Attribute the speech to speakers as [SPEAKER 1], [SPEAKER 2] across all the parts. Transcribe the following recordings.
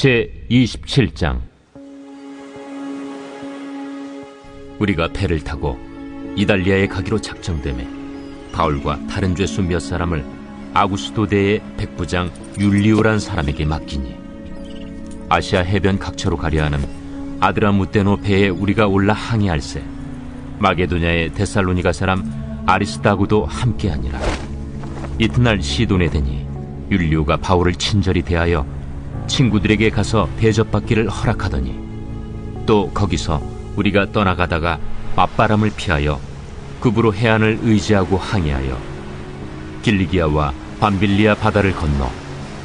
[SPEAKER 1] 제27장. 우리가 배를 타고 이달리아에 가기로 작정되매 바울과 다른 죄수 몇 사람을 아구스도대의 백부장 율리오란 사람에게 맡기니, 아시아 해변 각처로 가려 하는 아드라무테노 배에 우리가 올라 항해할세 마게도냐의 데살로니가 사람 아리스다고도 함께하니라. 이튿날 시돈에 되니 율리오가 바울을 친절히 대하여 친구들에게 가서 대접받기를 허락하더니, 또 거기서 우리가 떠나가다가 맞바람을 피하여 급으로 해안을 의지하고 항해하여 길리기아와 밤빌리아 바다를 건너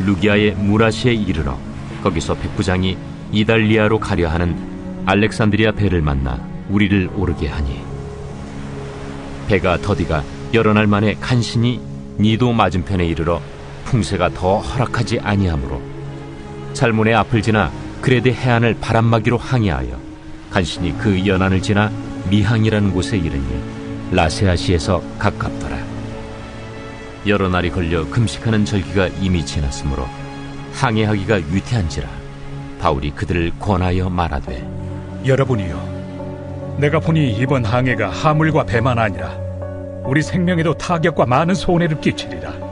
[SPEAKER 1] 루기아의 무라시에 이르러 거기서 백부장이 이달리아로 가려 하는 알렉산드리아 배를 만나 우리를 오르게 하니, 배가 더디가 여러 날 만에 간신히 니도 맞은편에 이르러 풍세가 더 허락하지 아니하므로 살몬의 앞을 지나 그레데 해안을 바람막이로 항해하여 간신히 그 연안을 지나 미항이라는 곳에 이르니 라세아시에서 가깝더라. 여러 날이 걸려 금식하는 절기가 이미 지났으므로 항해하기가 위태한지라 바울이 그들을 권하여 말하되,
[SPEAKER 2] 여러분이여, 내가 보니 이번 항해가 하물과 배만 아니라 우리 생명에도 타격과 많은 손해를 끼치리라.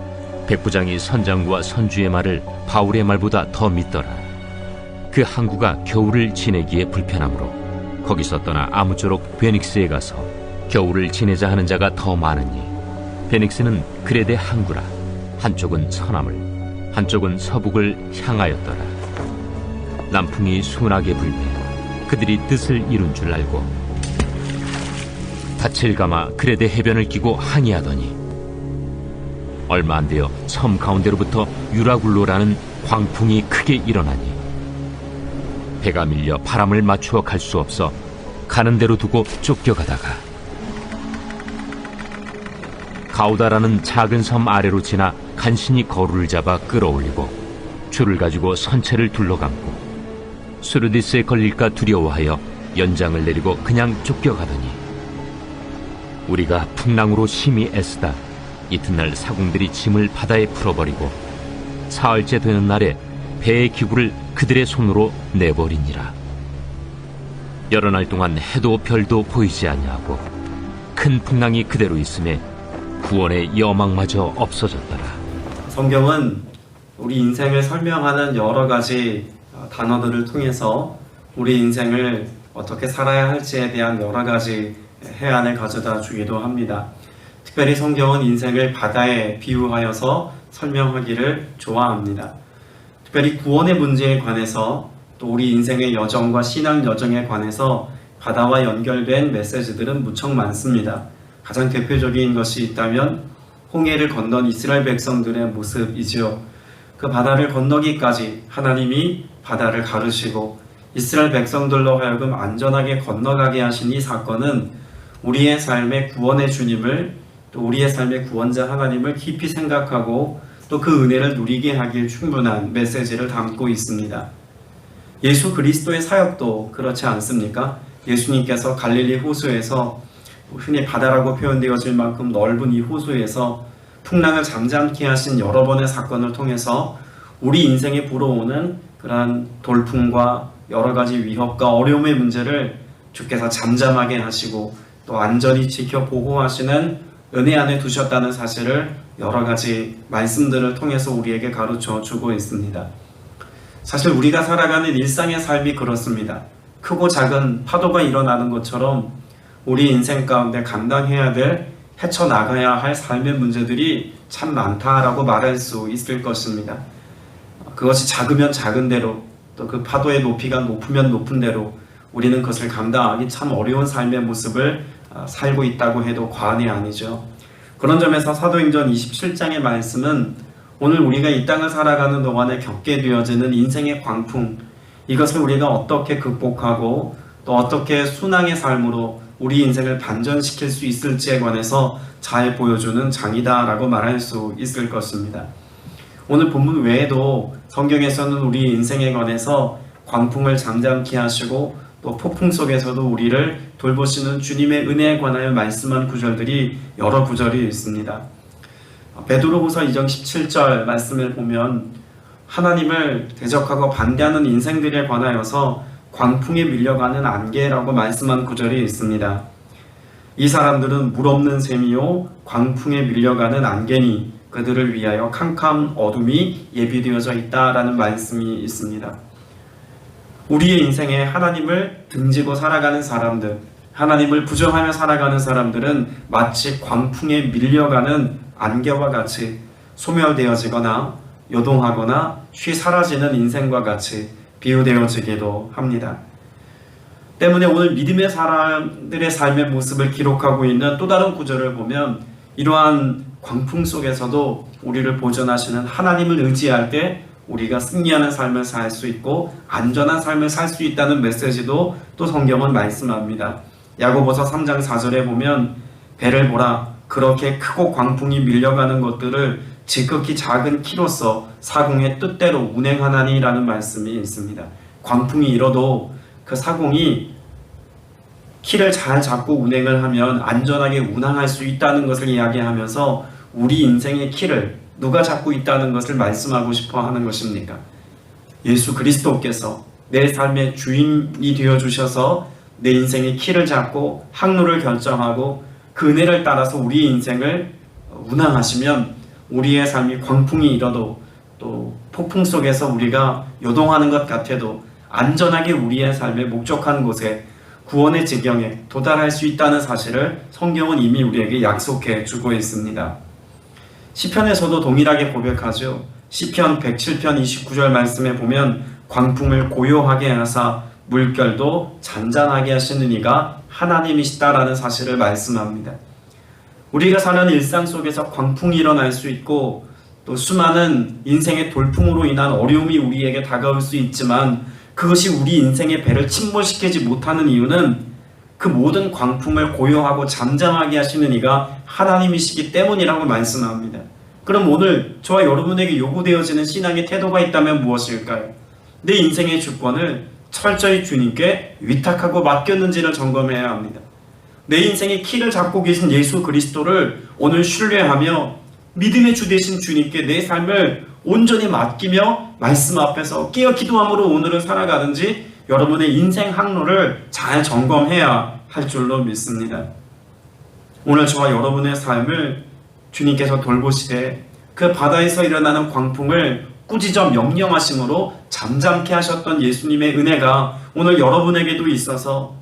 [SPEAKER 1] 백부장이 선장과 선주의 말을 바울의 말보다 더 믿더라. 그 항구가 겨울을 지내기에 불편하므로 거기서 떠나 아무쪼록 베닉스에 가서 겨울을 지내자 하는 자가 더 많으니, 베닉스는 그레데 항구라. 한쪽은 서남을, 한쪽은 서북을 향하였더라. 남풍이 순하게 불매 그들이 뜻을 이룬 줄 알고 닻을 감아 그레데 해변을 끼고 항해하더니, 얼마 안 되어 섬 가운데로부터 유라굴로라는 광풍이 크게 일어나니 배가 밀려 바람을 맞추어 갈 수 없어 가는 대로 두고 쫓겨가다가 가우다라는 작은 섬 아래로 지나 간신히 거루를 잡아 끌어올리고 줄을 가지고 선체를 둘러감고 수르디스에 걸릴까 두려워하여 연장을 내리고 그냥 쫓겨가더니, 우리가 풍랑으로 심히 애쓰다 이튿날 사공들이 짐을 바다에 풀어버리고 사흘째 되는 날에 배의 기구를 그들의 손으로 내버리니라. 여러 날 동안 해도 별도 보이지 아니하고 큰 풍랑이 그대로 있음에 구원의 여망마저 없어졌더라.
[SPEAKER 3] 성경은 우리 인생을 설명하는 여러 가지 단어들을 통해서 우리 인생을 어떻게 살아야 할지에 대한 여러 가지 해안을 가져다 주기도 합니다. 특별히 성경은 인생을 바다에 비유하여서 설명하기를 좋아합니다. 특별히 구원의 문제에 관해서, 또 우리 인생의 여정과 신앙 여정에 관해서 바다와 연결된 메시지들은 무척 많습니다. 가장 대표적인 것이 있다면 홍해를 건넌 이스라엘 백성들의 모습이지요. 그 바다를 건너기까지 하나님이 바다를 가르시고 이스라엘 백성들로 하여금 안전하게 건너가게 하신 이 사건은 우리의 삶의 구원의 주님을, 또 우리의 삶의 구원자 하나님을 깊이 생각하고 또 그 은혜를 누리게 하길 충분한 메시지를 담고 있습니다. 예수 그리스도의 사역도 그렇지 않습니까? 예수님께서 갈릴리 호수에서, 흔히 바다라고 표현되어질 만큼 넓은 이 호수에서 풍랑을 잠잠케 하신 여러 번의 사건을 통해서 우리 인생에 불어오는 그러한 돌풍과 여러 가지 위협과 어려움의 문제를 주께서 잠잠하게 하시고 또 안전히 지켜 보호하시는 은혜 안에 두셨다는 사실을 여러 가지 말씀들을 통해서 우리에게 가르쳐 주고 있습니다. 사실 우리가 살아가는 일상의 삶이 그렇습니다. 크고 작은 파도가 일어나는 것처럼 우리 인생 가운데 감당해야 될, 헤쳐나가야 할 삶의 문제들이 참 많다라고 말할 수 있을 것입니다. 그것이 작으면 작은 대로, 또 그 파도의 높이가 높으면 높은 대로 우리는 그것을 감당하기 참 어려운 삶의 모습을 살고 있다고 해도 과언이 아니죠. 그런 점에서 사도행전 27장의 말씀은 오늘 우리가 이 땅을 살아가는 동안에 겪게 되어지는 인생의 광풍, 이것을 우리가 어떻게 극복하고 또 어떻게 순항의 삶으로 우리 인생을 반전시킬 수 있을지에 관해서 잘 보여주는 장이다라고 말할 수 있을 것입니다. 오늘 본문 외에도 성경에서는 우리 인생에 관해서 광풍을 잠잠케 하시고 또 폭풍 속에서도 우리를 돌보시는 주님의 은혜에 관하여 말씀한 구절들이 여러 구절이 있습니다. 베드로후서 2장 17절 말씀을 보면 하나님을 대적하고 반대하는 인생들에 관하여서 광풍에 밀려가는 안개라고 말씀한 구절이 있습니다. 이 사람들은 물 없는 샘이요 광풍에 밀려가는 안개니 그들을 위하여 캄캄 어둠이 예비되어져 있다라는 말씀이 있습니다. 우리의 인생에 하나님을 등지고 살아가는 사람들, 하나님을 부정하며 살아가는 사람들은 마치 광풍에 밀려가는 안개와 같이 소멸되어지거나 요동하거나 쉬 사라지는 인생과 같이 비유되어지기도 합니다. 때문에 오늘 믿음의 사람들의 삶의 모습을 기록하고 있는 또 다른 구절을 보면 이러한 광풍 속에서도 우리를 보존하시는 하나님을 의지할 때 우리가 승리하는 삶을 살 수 있고 안전한 삶을 살 수 있다는 메시지도 또 성경은 말씀합니다. 야고보서 3장 4절에 보면 배를 보라 그렇게 크고 광풍이 밀려가는 것들을 지극히 작은 키로서 사공의 뜻대로 운행하나니라는 말씀이 있습니다. 광풍이 일어도 그 사공이 키를 잘 잡고 운행을 하면 안전하게 운항할 수 있다는 것을 이야기하면서 우리 인생의 키를 누가 잡고 있다는 것을 말씀하고 싶어 하는 것입니까? 예수 그리스도께서 내 삶의 주인이 되어 주셔서 내 인생의 키를 잡고 항로를 결정하고 그 은혜를 따라서 우리 인생을 운항하시면 우리의 삶이 광풍이 일어도 또 폭풍 속에서 우리가 요동하는 것 같아도 안전하게 우리의 삶에 목적한 곳에 구원의 지경에 도달할 수 있다는 사실을 성경은 이미 우리에게 약속해 주고 있습니다. 시편에서도 동일하게 고백하죠. 시편 107편 29절 말씀에 보면 광풍을 고요하게 하사 물결도 잔잔하게 하시는 이가 하나님이시다라는 사실을 말씀합니다. 우리가 사는 일상 속에서 광풍이 일어날 수 있고 또 수많은 인생의 돌풍으로 인한 어려움이 우리에게 다가올 수 있지만 그것이 우리 인생의 배를 침몰시키지 못하는 이유는 그 모든 광풍을 고요하고 잠잠하게 하시는 이가 하나님이시기 때문이라고 말씀합니다. 그럼 오늘 저와 여러분에게 요구되어지는 신앙의 태도가 있다면 무엇일까요? 내 인생의 주권을 철저히 주님께 위탁하고 맡겼는지를 점검해야 합니다. 내 인생의 키를 잡고 계신 예수 그리스도를 오늘 신뢰하며 믿음의 주 되신 주님께 내 삶을 온전히 맡기며 말씀 앞에서 깨어 기도함으로 오늘을 살아가든지 여러분의 인생 항로를 잘 점검해야 할 줄로 믿습니다. 오늘 저와 여러분의 삶을 주님께서 돌보시되 그 바다에서 일어나는 광풍을 꾸짖어 명령하심으로 잠잠케 하셨던 예수님의 은혜가 오늘 여러분에게도 있어서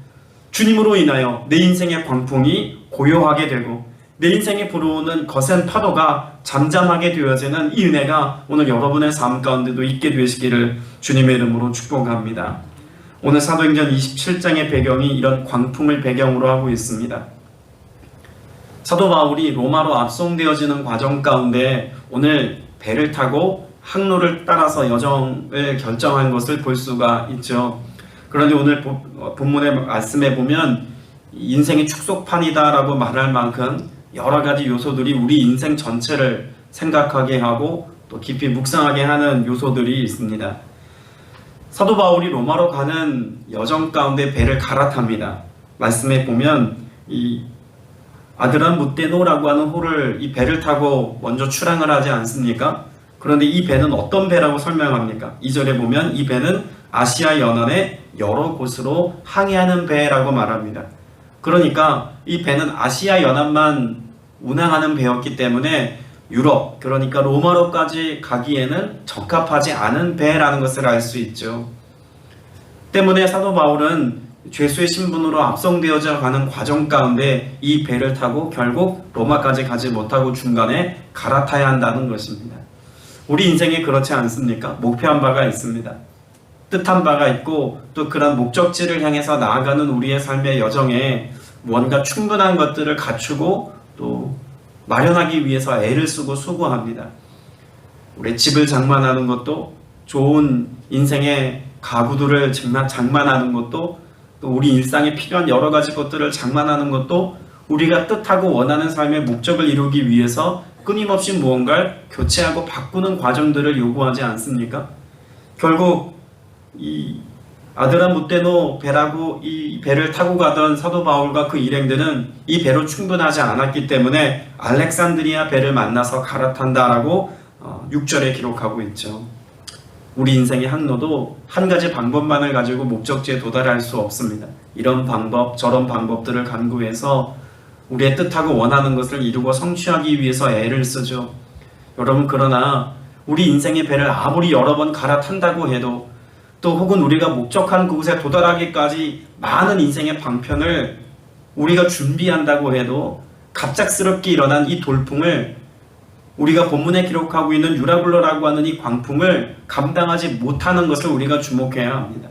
[SPEAKER 3] 주님으로 인하여 내 인생의 광풍이 고요하게 되고 내 인생에 불어오는 거센 파도가 잠잠하게 되어지는 이 은혜가 오늘 여러분의 삶 가운데도 있게 되시기를 주님의 이름으로 축복합니다. 오늘 사도행전 27장의 배경이 이런 광풍을 배경으로 하고 있습니다. 사도 바울이 로마로 압송되어지는 과정 가운데 오늘 배를 타고 항로를 따라서 여정을 결정한 것을 볼 수가 있죠. 그런데 오늘 본문의 말씀에 보면 인생의 축소판이다라고 말할 만큼 여러 가지 요소들이 우리 인생 전체를 생각하게 하고 또 깊이 묵상하게 하는 요소들이 있습니다. 사도 바울이 로마로 가는 여정 가운데 배를 갈아탑니다. 말씀에 보면 이 아드람무테노라고 하는 호를 이 배를 타고 먼저 출항을 하지 않습니까? 그런데 이 배는 어떤 배라고 설명합니까? 2절에 보면 이 배는 아시아 연안의 여러 곳으로 항해하는 배라고 말합니다. 그러니까 이 배는 아시아 연안만 운항하는 배였기 때문에 유럽, 그러니까 로마로까지 가기에는 적합하지 않은 배라는 것을 알 수 있죠. 때문에 사도 바울은 죄수의 신분으로 압송되어져 가는 과정 가운데 이 배를 타고 결국 로마까지 가지 못하고 중간에 갈아타야 한다는 것입니다. 우리 인생에 그렇지 않습니까? 목표한 바가 있습니다. 뜻한 바가 있고 또 그런 목적지를 향해서 나아가는 우리의 삶의 여정에 뭔가 충분한 것들을 갖추고 또 마련하기 위해서 애를 쓰고 수고합니다. 우리 집을 장만하는 것도 좋은 인생의 가구들을 장만하는 것도 또 우리 일상에 필요한 여러 가지 것들을 장만하는 것도 우리가 뜻하고 원하는 삶의 목적을 이루기 위해서 끊임없이 무언가를 교체하고 바꾸는 과정들을 요구하지 않습니까? 결국 이 아드라무테노 배라고 이 배를 타고 가던 사도 바울과 그 일행들은 이 배로 충분하지 않았기 때문에 알렉산드리아 배를 만나서 갈아탄다라고 6절에 기록하고 있죠. 우리 인생의 항로도 한 가지 방법만을 가지고 목적지에 도달할 수 없습니다. 이런 방법, 저런 방법들을 간구해서 우리의 뜻하고 원하는 것을 이루고 성취하기 위해서 애를 쓰죠. 여러분, 그러나 우리 인생의 배를 아무리 여러 번 갈아탄다고 해도, 또 혹은 우리가 목적한 그곳에 도달하기까지 많은 인생의 방편을 우리가 준비한다고 해도 갑작스럽게 일어난 이 돌풍을, 우리가 본문에 기록하고 있는 유라굴로라고 하는 이 광풍을 감당하지 못하는 것을 우리가 주목해야 합니다.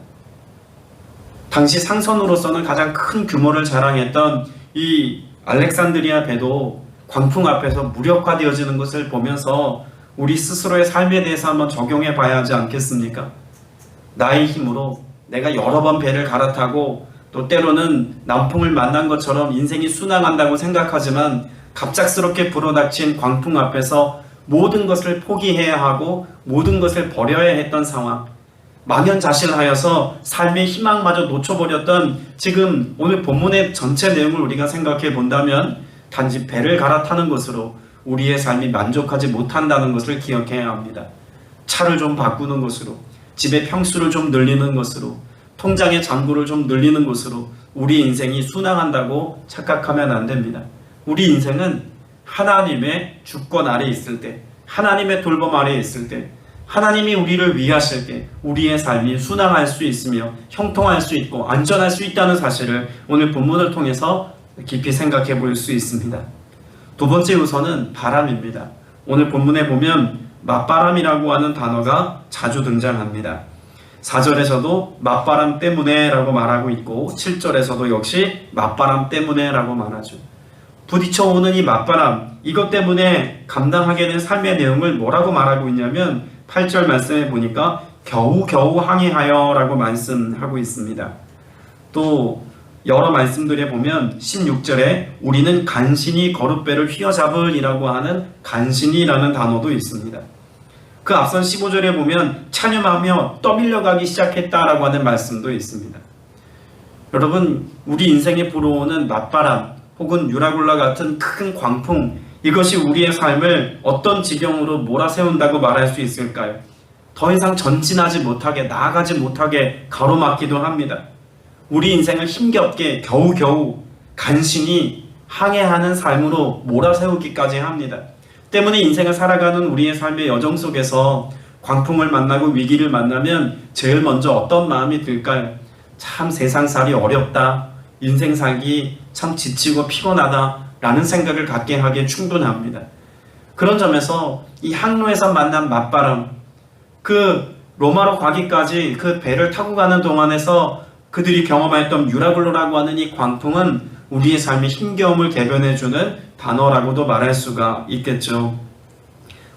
[SPEAKER 3] 당시 상선으로서는 가장 큰 규모를 자랑했던 이 알렉산드리아 배도 광풍 앞에서 무력화되어지는 것을 보면서 우리 스스로의 삶에 대해서 한번 적용해 봐야 하지 않겠습니까? 나의 힘으로 내가 여러 번 배를 갈아타고 또 때로는 남풍을 만난 것처럼 인생이 순항한다고 생각하지만 갑작스럽게 불어닥친 광풍 앞에서 모든 것을 포기해야 하고 모든 것을 버려야 했던 상황, 망연자실하여서 삶의 희망마저 놓쳐버렸던 지금 오늘 본문의 전체 내용을 우리가 생각해 본다면 단지 배를 갈아타는 것으로 우리의 삶이 만족하지 못한다는 것을 기억해야 합니다. 차를 좀 바꾸는 것으로, 집의 평수를 좀 늘리는 것으로, 통장의 잔고를 좀 늘리는 것으로 우리 인생이 순항한다고 착각하면 안 됩니다. 우리 인생은 하나님의 주권 아래 있을 때, 하나님의 돌봄 아래 있을 때, 하나님이 우리를 위하실 때 우리의 삶이 순항할 수 있으며 형통할 수 있고 안전할 수 있다는 사실을 오늘 본문을 통해서 깊이 생각해 볼 수 있습니다. 두 번째 요소는 바람입니다. 오늘 본문에 보면 맞바람이라고 하는 단어가 자주 등장합니다. 4절에서도 맞바람 때문에 라고 말하고 있고 7절에서도 역시 맞바람 때문에 라고 말하죠. 부딪혀오는 이 맞바람, 이것 때문에 감당하게 된 삶의 내용을 뭐라고 말하고 있냐면 8절 말씀에 보니까 겨우겨우 항해하여 라고 말씀하고 있습니다. 또 여러 말씀들에 보면 16절에 우리는 간신히 거룻배를 휘어잡으리라고 하는 간신히라는 단어도 있습니다. 그 앞선 15절에 보면 찬염하며 떠밀려가기 시작했다라고 하는 말씀도 있습니다. 여러분, 우리 인생에 불어오는 맞바람 혹은 유라굴라 같은 큰 광풍, 이것이 우리의 삶을 어떤 지경으로 몰아세운다고 말할 수 있을까요? 더 이상 전진하지 못하게, 나아가지 못하게 가로막기도 합니다. 우리 인생을 힘겹게 겨우겨우 간신히 항해하는 삶으로 몰아세우기까지 합니다. 때문에 인생을 살아가는 우리의 삶의 여정 속에서 광풍을 만나고 위기를 만나면 제일 먼저 어떤 마음이 들까요? 참 세상살이 어렵다, 인생 살기 참 지치고 피곤하다 라는 생각을 갖게 하기에 충분합니다. 그런 점에서 이 항로에서 만난 맞바람, 그 로마로 가기까지 그 배를 타고 가는 동안에서 그들이 경험했던 유라굴로라고 하는 이 광풍은 우리의 삶의 힘겨움을 대변해주는 단어라고도 말할 수가 있겠죠.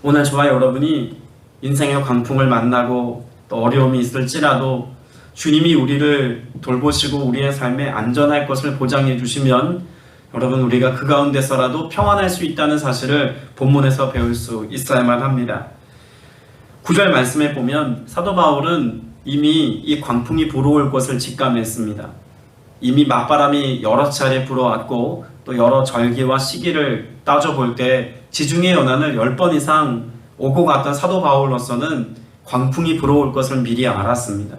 [SPEAKER 3] 오늘 저와 여러분이 인생의 광풍을 만나고 또 어려움이 있을지라도 주님이 우리를 돌보시고 우리의 삶에 안전할 것을 보장해 주시면 여러분, 우리가 그 가운데서라도 평안할 수 있다는 사실을 본문에서 배울 수 있어야만 합니다. 9절 말씀에 보면 사도 바울은 이미 이 광풍이 불어올 것을 직감했습니다. 이미 맞바람이 여러 차례 불어왔고 또 여러 절기와 시기를 따져볼 때 지중해 연안을 10번 이상 오고 갔던 사도 바울로서는 광풍이 불어올 것을 미리 알았습니다.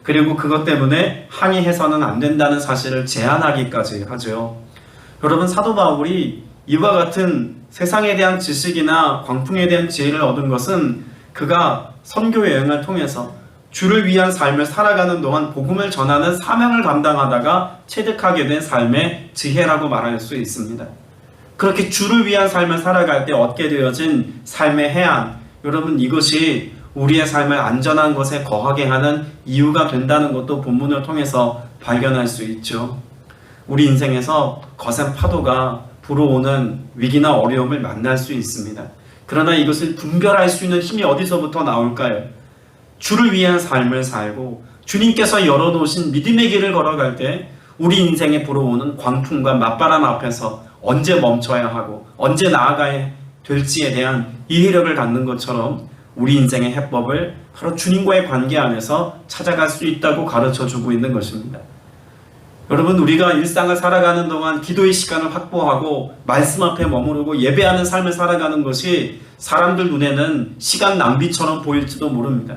[SPEAKER 3] 그리고 그것 때문에 항해해서는 안 된다는 사실을 제안하기까지 하죠. 여러분, 사도 바울이 이와 같은 세상에 대한 지식이나 광풍에 대한 지혜를 얻은 것은 그가 선교 여행을 통해서 주를 위한 삶을 살아가는 동안 복음을 전하는 사명을 감당하다가 체득하게 된 삶의 지혜라고 말할 수 있습니다. 그렇게 주를 위한 삶을 살아갈 때 얻게 되어진 삶의 해안, 여러분, 이것이 우리의 삶을 안전한 것에 거하게 하는 이유가 된다는 것도 본문을 통해서 발견할 수 있죠. 우리 인생에서 거센 파도가 불어오는 위기나 어려움을 만날 수 있습니다. 그러나 이것을 분별할 수 있는 힘이 어디서부터 나올까요? 주를 위한 삶을 살고 주님께서 열어놓으신 믿음의 길을 걸어갈 때 우리 인생에 불어오는 광풍과 맞바람 앞에서 언제 멈춰야 하고 언제 나아가야 될지에 대한 이해력을 갖는 것처럼 우리 인생의 해법을 바로 주님과의 관계 안에서 찾아갈 수 있다고 가르쳐주고 있는 것입니다. 여러분, 우리가 일상을 살아가는 동안 기도의 시간을 확보하고 말씀 앞에 머무르고 예배하는 삶을 살아가는 것이 사람들 눈에는 시간 낭비처럼 보일지도 모릅니다.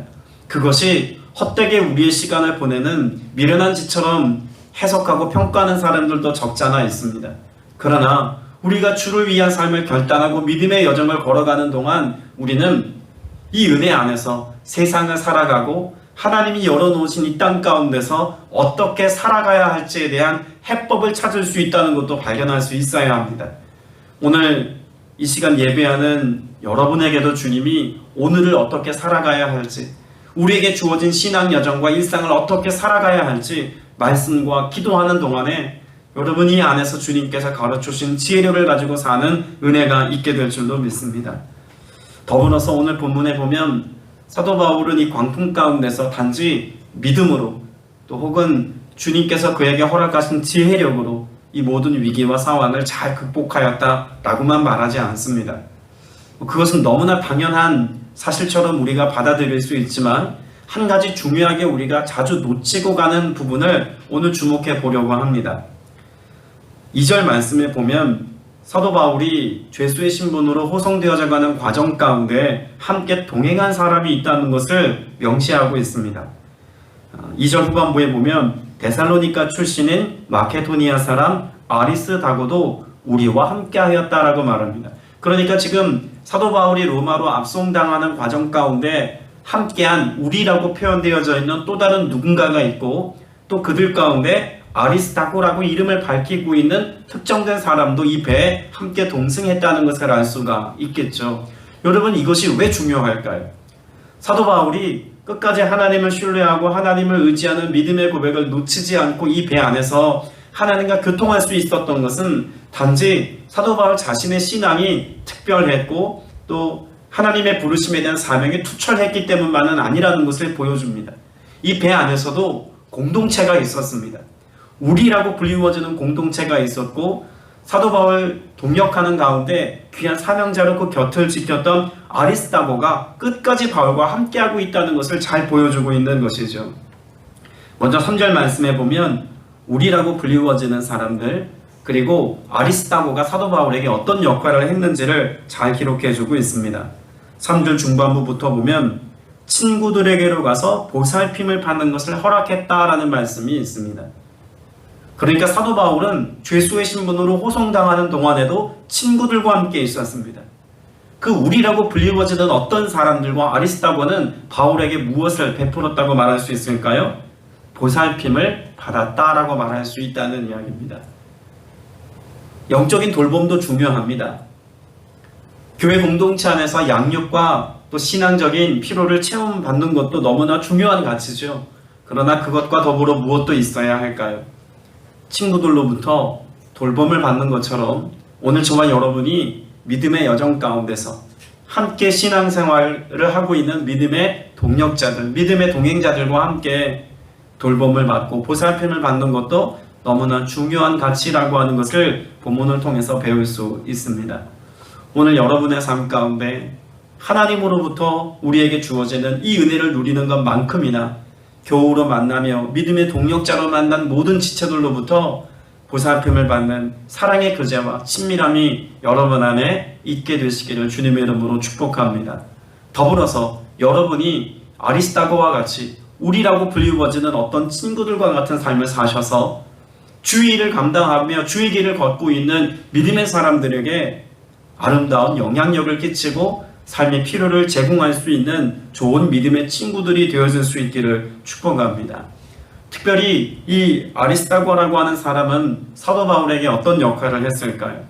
[SPEAKER 3] 그것이 헛되게 우리의 시간을 보내는 미련한 짓처럼 해석하고 평가하는 사람들도 적잖아 있습니다. 그러나 우리가 주를 위한 삶을 결단하고 믿음의 여정을 걸어가는 동안 우리는 이 은혜 안에서 세상을 살아가고 하나님이 열어놓으신 이 땅 가운데서 어떻게 살아가야 할지에 대한 해법을 찾을 수 있다는 것도 발견할 수 있어야 합니다. 오늘 이 시간 예배하는 여러분에게도 주님이 오늘을 어떻게 살아가야 할지, 우리에게 주어진 신앙 여정과 일상을 어떻게 살아가야 할지 말씀과 기도하는 동안에 여러분이 안에서 주님께서 가르쳐주신 지혜력을 가지고 사는 은혜가 있게 될 줄로 믿습니다. 더불어서 오늘 본문에 보면 사도 바울은 이 광풍 가운데서 단지 믿음으로 또 혹은 주님께서 그에게 허락하신 지혜력으로 이 모든 위기와 상황을 잘 극복하였다라고만 말하지 않습니다. 그것은 너무나 당연한 사실처럼 우리가 받아들일 수 있지만 한 가지 중요하게 우리가 자주 놓치고 가는 부분을 오늘 주목해 보려고 합니다. 2절 말씀에 보면 사도 바울이 죄수의 신분으로 호송되어져 가는 과정 가운데 함께 동행한 사람이 있다는 것을 명시하고 있습니다. 2절 후반부에 보면 데살로니가 출신인 마케도니아 사람 아리스다고도 우리와 함께 하였다라고 말합니다. 그러니까 지금 사도 바울이 로마로 압송당하는 과정 가운데 함께한 우리라고 표현되어져 있는 또 다른 누군가가 있고 또 그들 가운데 아리스다고라고 이름을 밝히고 있는 특정된 사람도 이 배에 함께 동승했다는 것을 알 수가 있겠죠. 여러분, 이것이 왜 중요할까요? 사도 바울이 끝까지 하나님을 신뢰하고 하나님을 의지하는 믿음의 고백을 놓치지 않고 이 배 안에서 하나님과 교통할 수 있었던 것은 단지 사도 바울 자신의 신앙이 특별했고 또 하나님의 부르심에 대한 사명이 투철했기 때문만은 아니라는 것을 보여줍니다. 이 배 안에서도 공동체가 있었습니다. 우리라고 불리워지는 공동체가 있었고 사도 바울 동역하는 가운데 귀한 사명자로 그 곁을 지켰던 아리스다고가 끝까지 바울과 함께하고 있다는 것을 잘 보여주고 있는 것이죠. 먼저 3절 말씀에 보면 우리라고 불리워지는 사람들 그리고 아리스다고가 사도 바울에게 어떤 역할을 했는지를 잘 기록해주고 있습니다. 3절 중반부부터 보면 친구들에게로 가서 보살핌을 받는 것을 허락했다라는 말씀이 있습니다. 그러니까 사도 바울은 죄수의 신분으로 호송당하는 동안에도 친구들과 함께 있었습니다. 그 우리라고 불리워지던 어떤 사람들과 아리스다고는 바울에게 무엇을 베풀었다고 말할 수 있을까요? 보살핌을 받았다라고 말할 수 있다는 이야기입니다. 영적인 돌봄도 중요합니다. 교회 공동체 안에서 양육과 또 신앙적인 필요를 체험받는 것도 너무나 중요한 가치죠. 그러나 그것과 더불어 무엇도 있어야 할까요? 친구들로부터 돌봄을 받는 것처럼 오늘 저와 여러분이 믿음의 여정 가운데서 함께 신앙생활을 하고 있는 믿음의 동력자들, 믿음의 동행자들과 함께 돌봄을 받고 보살핌을 받는 것도 너무나 중요한 가치라고 하는 것을 본문을 통해서 배울 수 있습니다. 오늘 여러분의 삶 가운데 하나님으로부터 우리에게 주어지는 이 은혜를 누리는 것만큼이나 교우로 만나며 믿음의 동력자로 만난 모든 지체들로부터 보살핌을 받는 사랑의 교제와 친밀함이 여러분 안에 있게 되시기를 주님의 이름으로 축복합니다. 더불어서 여러분이 아리스다고와 같이 우리라고 불리워지는 어떤 친구들과 같은 삶을 사셔서 주의 일을 감당하며 주의 길을 걷고 있는 믿음의 사람들에게 아름다운 영향력을 끼치고 삶의 필요를 제공할 수 있는 좋은 믿음의 친구들이 되어줄 수 있기를 축복합니다. 특별히 이 아리스다고라고 하는 사람은 사도 바울에게 어떤 역할을 했을까요?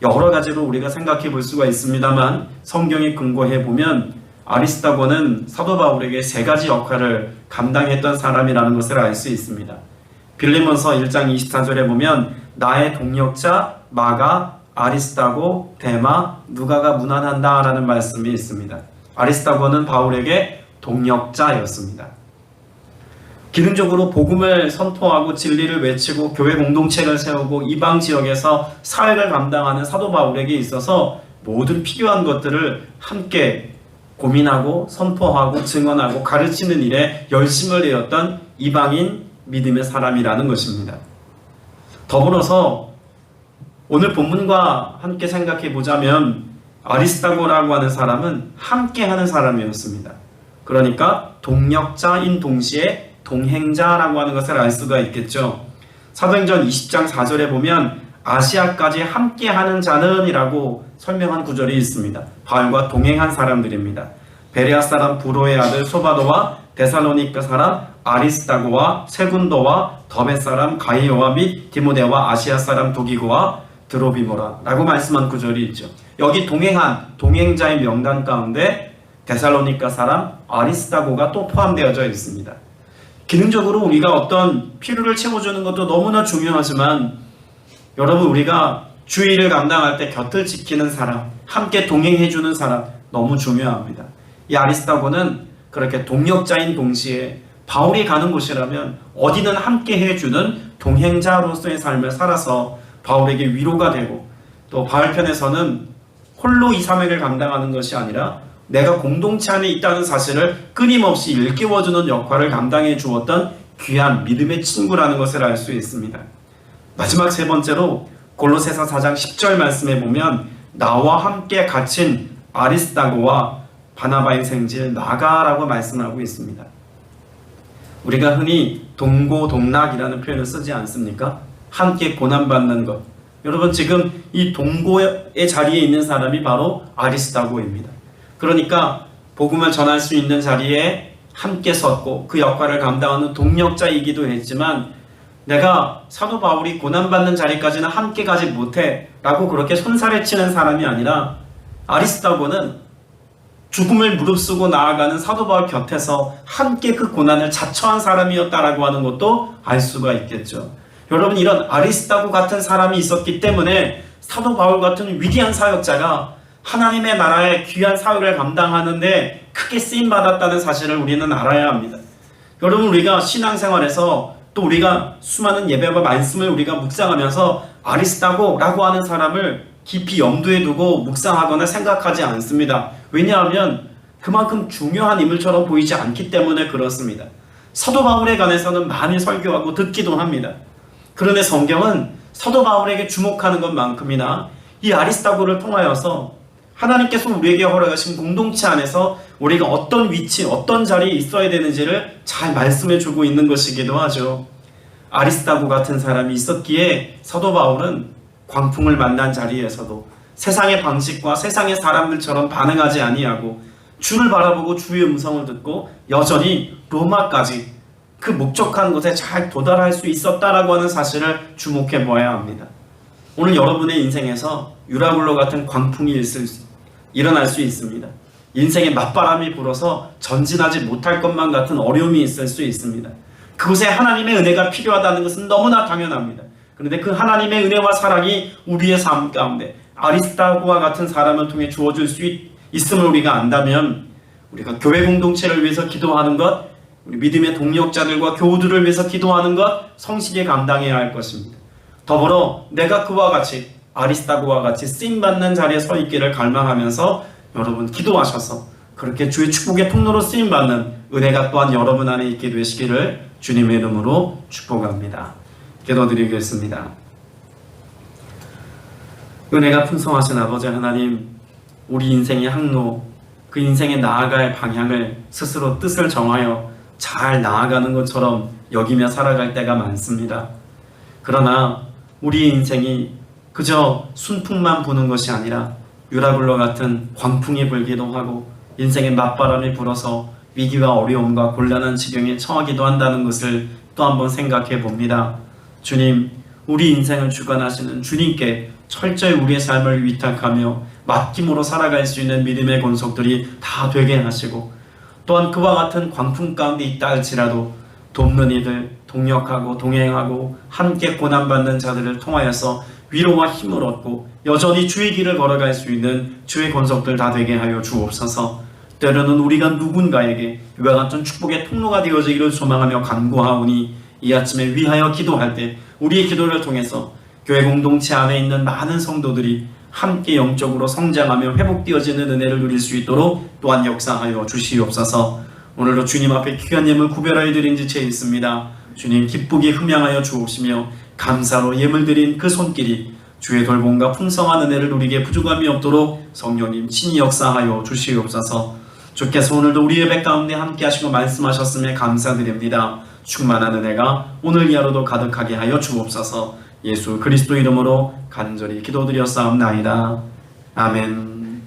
[SPEAKER 3] 여러 가지로 우리가 생각해 볼 수가 있습니다만 성경에 근거해 보면 아리스다고는 사도 바울에게 3가지 역할을 감당했던 사람이라는 것을 알 수 있습니다. 빌립보서 1장 24절에 보면 나의 동력자 마가 아리스다고 데마 누가가 문안한다 라는 말씀이 있습니다. 아리스다고는 바울에게 동력자였습니다. 기능적으로 복음을 선포하고 진리를 외치고 교회 공동체를 세우고 이방 지역에서 사역을 감당하는 사도 바울에게 있어서 모든 필요한 것들을 함께 고민하고 선포하고 증언하고 가르치는 일에 열심을 내었던 이방인 믿음의 사람이라는 것입니다. 더불어서 오늘 본문과 함께 생각해 보자면 아리스다고라고 하는 사람은 함께하는 사람이었습니다. 그러니까 동력자인 동시에 동행자라고 하는 것을 알 수가 있겠죠. 사도행전 20장 4절에 보면 아시아까지 함께하는 자는 이라고 설명한 구절이 있습니다. 바울과 동행한 사람들입니다. 베레아 사람 브로의 아들 소바도와 데살로니가 사람 아리스다고와 세군도와 더베 사람 가이오와 및 디모데와 아시아 사람 도기고와 드로비모라 라고 말씀한 구절이 있죠. 여기 동행한 동행자의 명단 가운데 데살로니가 사람 아리스다고가 또 포함되어져 있습니다. 기능적으로 우리가 어떤 필요를 채워주는 것도 너무나 중요하지만 여러분, 우리가 주의를 감당할 때 곁을 지키는 사람, 함께 동행해주는 사람 너무 중요합니다. 이 아리스다고는 그렇게 동력자인 동시에 바울이 가는 곳이라면 어디든 함께 해주는 동행자로서의 삶을 살아서 바울에게 위로가 되고, 또 바울 편에서는 홀로 이 사명을 감당하는 것이 아니라 내가 공동체 안에 있다는 사실을 끊임없이 일깨워주는 역할을 감당해 주었던 귀한 믿음의 친구라는 것을 알 수 있습니다. 마지막 세 번째로 골로새서 4장 10절 말씀에 보면 나와 함께 갇힌 아리스다고와 바나바의 생질 나가라고 말씀하고 있습니다. 우리가 흔히 동고동락이라는 표현을 쓰지 않습니까? 함께 고난받는 것. 여러분, 지금 이 동고의 자리에 있는 사람이 바로 아리스다고입니다. 그러니까 복음을 전할 수 있는 자리에 함께 섰고 그 역할을 감당하는 동력자이기도 했지만, 내가 사도 바울이 고난받는 자리까지는 함께 가지 못해 라고 그렇게 손살에 치는 사람이 아니라 아리스다고는 죽음을 무릅쓰고 나아가는 사도 바울 곁에서 함께 그 고난을 자처한 사람이었다라고 하는 것도 알 수가 있겠죠. 여러분, 이런 아리스다고 같은 사람이 있었기 때문에 사도 바울 같은 위대한 사역자가 하나님의 나라의 귀한 사역을 감당하는데 크게 쓰임받았다는 사실을 우리는 알아야 합니다. 여러분, 우리가 신앙생활에서 또 우리가 수많은 예배와 말씀을 우리가 묵상하면서 아리스다고라고 하는 사람을 깊이 염두에 두고 묵상하거나 생각하지 않습니다. 왜냐하면 그만큼 중요한 인물처럼 보이지 않기 때문에 그렇습니다. 사도 바울에 관해서는 많이 설교하고 듣기도 합니다. 그런데 성경은 사도 바울에게 주목하는 것만큼이나 이 아리스다고를 통하여서 하나님께서 우리에게 허락하신 공동체 안에서 우리가 어떤 위치, 어떤 자리에 있어야 되는지를 잘 말씀해주고 있는 것이기도 하죠. 아리스다고 같은 사람이 있었기에 사도 바울은 광풍을 만난 자리에서도 세상의 방식과 세상의 사람들처럼 반응하지 아니하고 주를 바라보고 주의 음성을 듣고 여전히 로마까지 그 목적한 곳에 잘 도달할 수 있었다라고 하는 사실을 주목해 보아야 합니다. 오늘 여러분의 인생에서 유라굴로 같은 광풍이 일어날 수 있습니다. 인생의 맞바람이 불어서 전진하지 못할 것만 같은 어려움이 있을 수 있습니다. 그곳에 하나님의 은혜가 필요하다는 것은 너무나 당연합니다. 그런데 그 하나님의 은혜와 사랑이 우리의 삶 가운데 아리스다고와 같은 사람을 통해 주어질 수 있음을 우리가 안다면 우리가 교회 공동체를 위해서 기도하는 것, 우리 믿음의 동력자들과 교우들을 위해서 기도하는 것 성실히 감당해야 할 것입니다. 더불어 내가 그와 같이 아리스다고와 같이 쓰임받는 자리에 서 있기를 갈망하면서 여러분 기도하셔서 그렇게 주의 축복의 통로로 쓰임받는 은혜가 또한 여러분 안에 있게 되시기를 주님의 이름으로 축복합니다. 기도드리겠습니다. 은혜가 풍성하신 아버지 하나님, 우리 인생의 항로, 그 인생에 나아갈 방향을 스스로 뜻을 정하여 잘 나아가는 것처럼 여기며 살아갈 때가 많습니다. 그러나 우리의 인생이 그저 순풍만 부는 것이 아니라 유라굴로 같은 광풍이 불기도 하고 인생의 맞바람이 불어서 위기와 어려움과 곤란한 지경에 처하기도 한다는 것을 또 한번 생각해 봅니다. 주님, 우리 인생을 주관하시는 주님께 철저히 우리의 삶을 위탁하며 맡김으로 살아갈 수 있는 믿음의 권속들이 다 되게 하시고, 또한 그와 같은 광풍 가운데 있다 할지라도 돕는 이들, 동역하고 동행하고 함께 고난받는 자들을 통하여서 위로와 힘을 얻고 여전히 주의 길을 걸어갈 수 있는 주의 권속들 다 되게 하여 주옵소서. 때로는 우리가 누군가에게 이와 같은 축복의 통로가 되어지기를 소망하며 간구하오니 이 아침에 위하여 기도할 때 우리의 기도를 통해서 교회 공동체 안에 있는 많은 성도들이 함께 영적으로 성장하며 회복되어지는 은혜를 누릴 수 있도록 또한 역사하여 주시옵소서. 오늘도 주님 앞에 귀한 예물 구별하여 드린 지체 있습니다. 주님 기쁘게 흠양하여 주옵시며 감사로 예물 드린 그 손길이 주의 돌봄과 풍성한 은혜를 누리게 부족함이 없도록 성령님 친히 역사하여 주시옵소서. 주께서 오늘도 우리 예배 가운데 함께 하시고 말씀하셨음에 감사드립니다. 충만한 은혜가 오늘 이 하루도 가득하게 하여 주옵소서. 예수 그리스도 이름으로 간절히 기도드렸사옵나이다. 아멘.